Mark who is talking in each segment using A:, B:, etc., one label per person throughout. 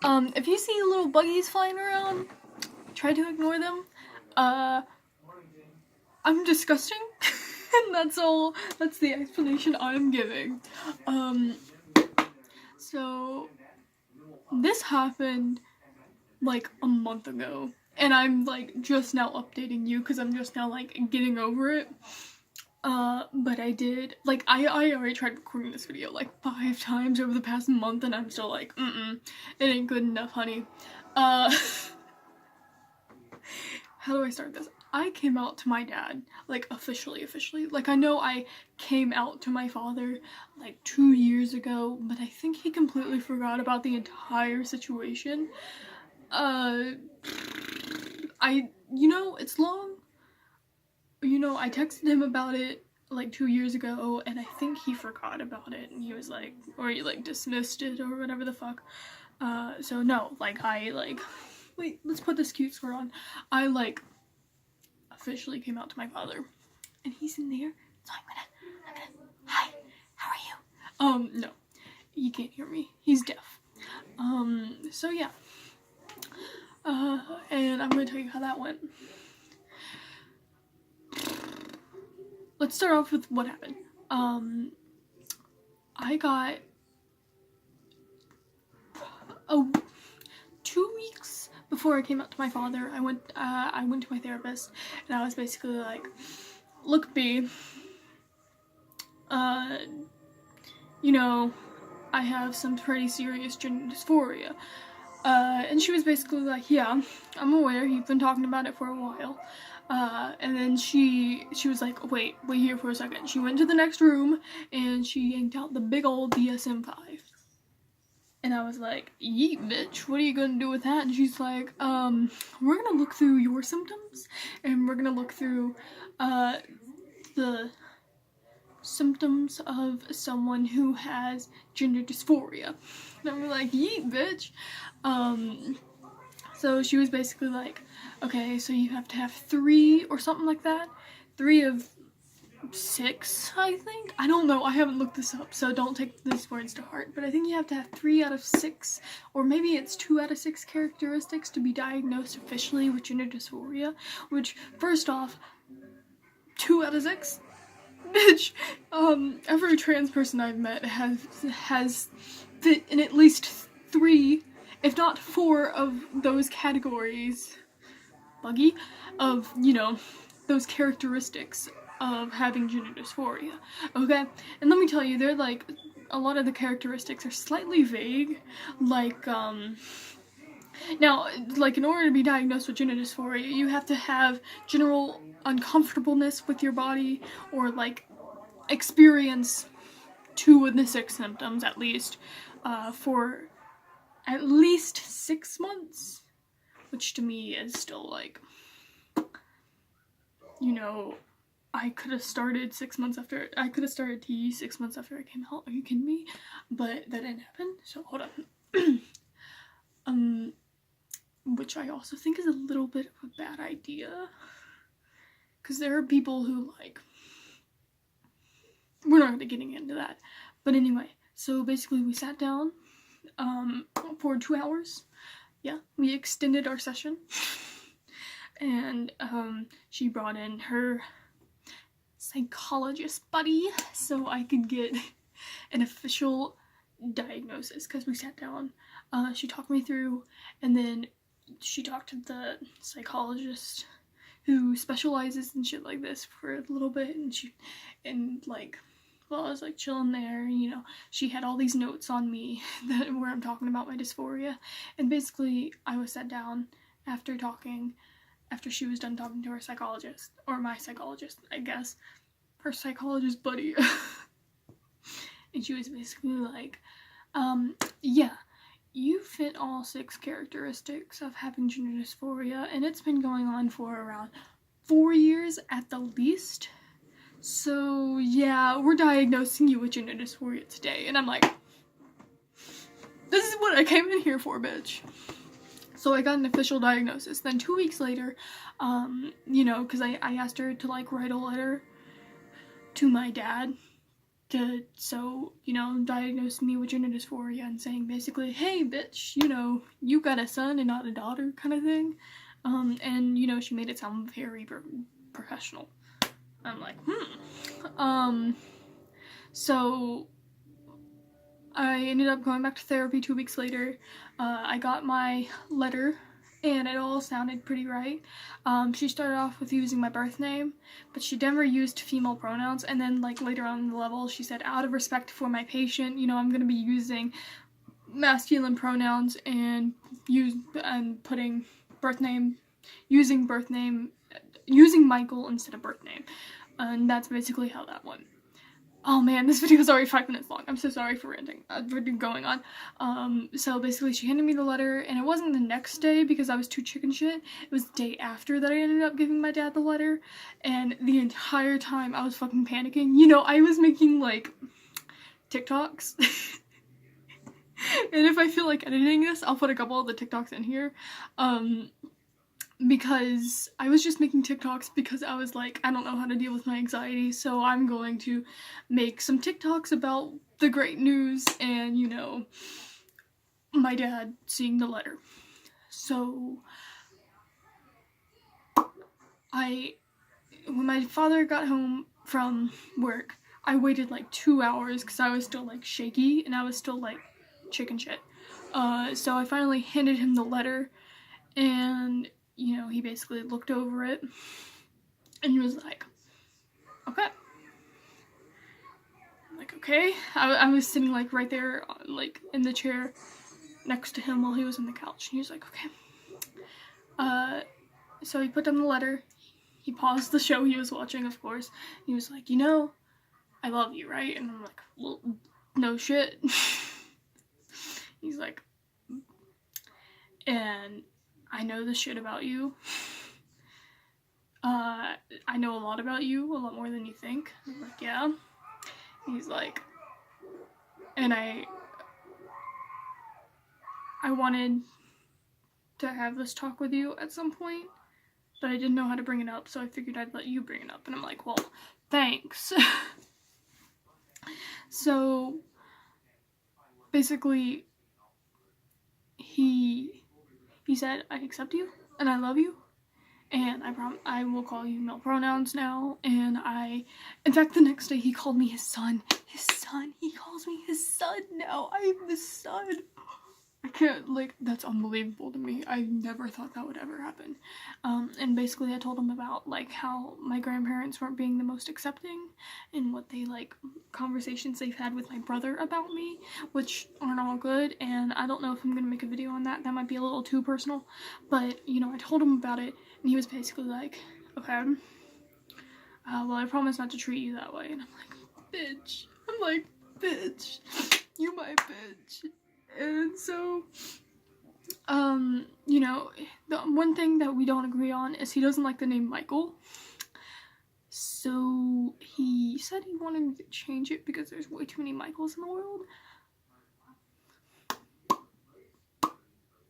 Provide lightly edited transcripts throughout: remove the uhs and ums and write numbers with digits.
A: If you see little buggies flying around, try to ignore them. I'm disgusting. And that's all. That's the explanation I'm giving. So this happened like a month ago, and I'm like just now updating you because I'm just now like getting over it. But I did, like, I already tried recording this video like 5 times over the past month, and I'm still like, it ain't good enough, honey. How do I start this? I came out to my dad, like, officially. Like, I know I came out to my father, like, 2 years ago, but I think he completely forgot about the entire situation. You know, it's long. You know, I texted him about it like 2 years ago, and I think he forgot about it, and he was like, or he like dismissed it or whatever the fuck. So no, like wait, let's put this cute sweater on. I like officially came out to my father, and he's in there, so I'm gonna, hi, how are you? No, he can't hear me. He's deaf. So yeah. And I'm gonna tell you how that went. Let's start off with what happened. I got 2 weeks before I came out to my father. I went to my therapist, and I was basically like, look, B, you know, I have some pretty serious gender dysphoria. And she was basically like, yeah, I'm aware, you've been talking about it for a while. And then she was like, wait here for a second. She went to the next room, and she yanked out the big old DSM-5. And I was like, yeet, bitch, what are you gonna do with that? And she's like, we're gonna look through your symptoms, and we're gonna look through, the symptoms of someone who has gender dysphoria. And I'm like, yeet, bitch. So she was basically like, okay, so you have to have 3 or something like that. 3 of 6, I think. I don't know. I haven't looked this up, so don't take these words to heart. But I think you have to have 3 out of 6, or maybe it's 2 out of 6 characteristics to be diagnosed officially with gender dysphoria. Which, first off, 2 out of 6? Bitch, every trans person I've met has fit in at least 3, if not 4 of those categories, buggy, of, you know, those characteristics of having gender dysphoria, okay? And let me tell you, they're like, a lot of the characteristics are slightly vague, like, now, like, in order to be diagnosed with gender dysphoria, you have to have general uncomfortableness with your body, or, like, experience 2 of the 6 symptoms, at least, for at least 6 months, which to me is still, like, you know, I could have started 6 months after, I could have started T 6 months after I came out. Are you kidding me? But that didn't happen, so hold on. Which I also think is a little bit of a bad idea, because there are people who, like, we're not really getting into that. But anyway, so basically we sat down, for 2 hours. Yeah, we extended our session. And, she brought in her psychologist buddy so I could get an official diagnosis, because we sat down, she talked me through, and then she talked to the psychologist who specializes in shit like this for a little bit, and like, while I was like chilling there, you know, she had all these notes on me where I'm talking about my dysphoria, and basically I was sat down after she was done talking to her psychologist, or my psychologist, I guess, her psychologist buddy, and she was basically like, yeah, you fit all 6 characteristics of having gender dysphoria, and it's been going on for around 4 years at the least. So yeah, we're diagnosing you with gender dysphoria today. And I'm like, this is what I came in here for, bitch. So I got an official diagnosis. Then 2 weeks later, you know, because I asked her to, like, write a letter to my dad so, you know, diagnosed me with gender dysphoria and saying basically, hey bitch, you know, you got a son and not a daughter kind of thing. And, you know, she made it sound very professional. I'm like, so I ended up going back to therapy 2 weeks later. I got my letter and it all sounded pretty right. She started off with using my birth name, but she never used female pronouns, and then like later on in the level she said, out of respect for my patient, you know, I'm gonna be using masculine pronouns and putting birth name, using Michael instead of birth name. And that's basically how that went. Oh man, this video is already 5 minutes long. I'm so sorry for ranting, for going on. So basically she handed me the letter, and it wasn't the next day because I was too chicken shit. It was the day after that I ended up giving my dad the letter, and the entire time I was fucking panicking. You know, I was making like TikToks. And if I feel like editing this, I'll put a couple of the TikToks in here. Because I was just making TikToks because I was like, I don't know how to deal with my anxiety, so I'm going to make some TikToks about the great news and, you know, my dad seeing the letter. So when my father got home from work, I waited like 2 hours because I was still like shaky and I was still like chicken shit. So I finally handed him the letter, and you know, he basically looked over it and he was like, okay. I'm like, okay. I was sitting like right there, like in the chair next to him while he was on the couch, and he was like, okay. So he put down the letter. He paused the show he was watching, of course. He was like, you know, I love you, right? And I'm like, well, no shit. He's like, and I know this shit about you. I know a lot about you, a lot more than you think. I'm like, yeah. He's like, and I wanted to have this talk with you at some point, but I didn't know how to bring it up, so I figured I'd let you bring it up. And I'm like, well, thanks. So basically, he said, I accept you and I love you, and I will call you male pronouns now. And in fact, the next day he called me his son. He calls me his son now. I am the son. I can't, like, that's unbelievable to me. I never thought that would ever happen. And basically I told him about, like, how my grandparents weren't being the most accepting, and what they, like, conversations they've had with my brother about me, which aren't all good, and I don't know if I'm gonna make a video on that. That might be a little too personal, but, you know, I told him about it, and he was basically like, okay, well, I promise not to treat you that way. And I'm like, bitch. I'm like, bitch. You my bitch. And so, you know, the one thing that we don't agree on is he doesn't like the name Michael. So he said he wanted to change it because there's way too many Michaels in the world.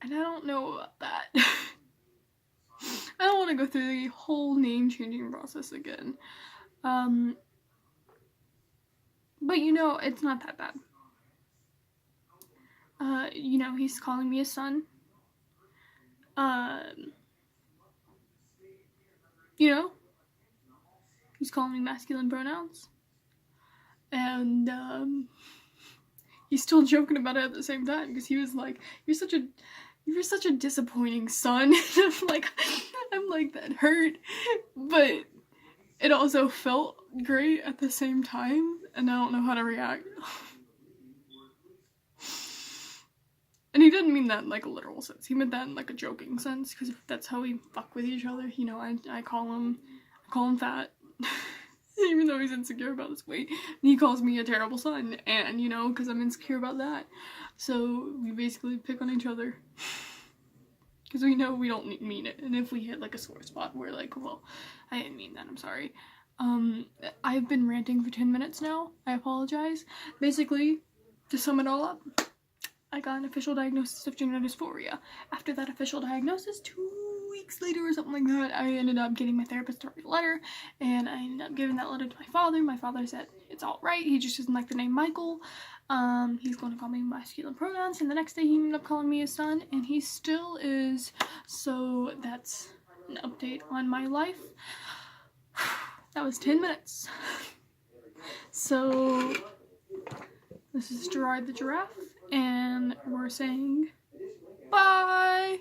A: And I don't know about that. I don't want to go through the whole name changing process again. But you know, it's not that bad. You know, he's calling me a son. You know, he's calling me masculine pronouns. And, he's still joking about it at the same time, because he was like, you're such a disappointing son. And I'm like, that hurt, but it also felt great at the same time, and I don't know how to react. And he didn't mean that in like a literal sense. He meant that in like a joking sense, because that's how we fuck with each other. You know, I call him fat, even though he's insecure about his weight. And he calls me a terrible son, and you know, because I'm insecure about that. So we basically pick on each other, because we know we don't mean it. And if we hit like a sore spot, we're like, well, I didn't mean that, I'm sorry. I've been ranting for 10 minutes now. I apologize. Basically, to sum it all up, I got an official diagnosis of gender dysphoria. After that official diagnosis, 2 weeks later or something like that, I ended up getting my therapist to write a letter, and I ended up giving that letter to my father. My father said it's all right. He just doesn't like the name Michael. He's going to call me masculine pronouns, and the next day he ended up calling me his son, and he still is. So that's an update on my life. That was 10 minutes. So this is Gerard the giraffe, and we're saying bye.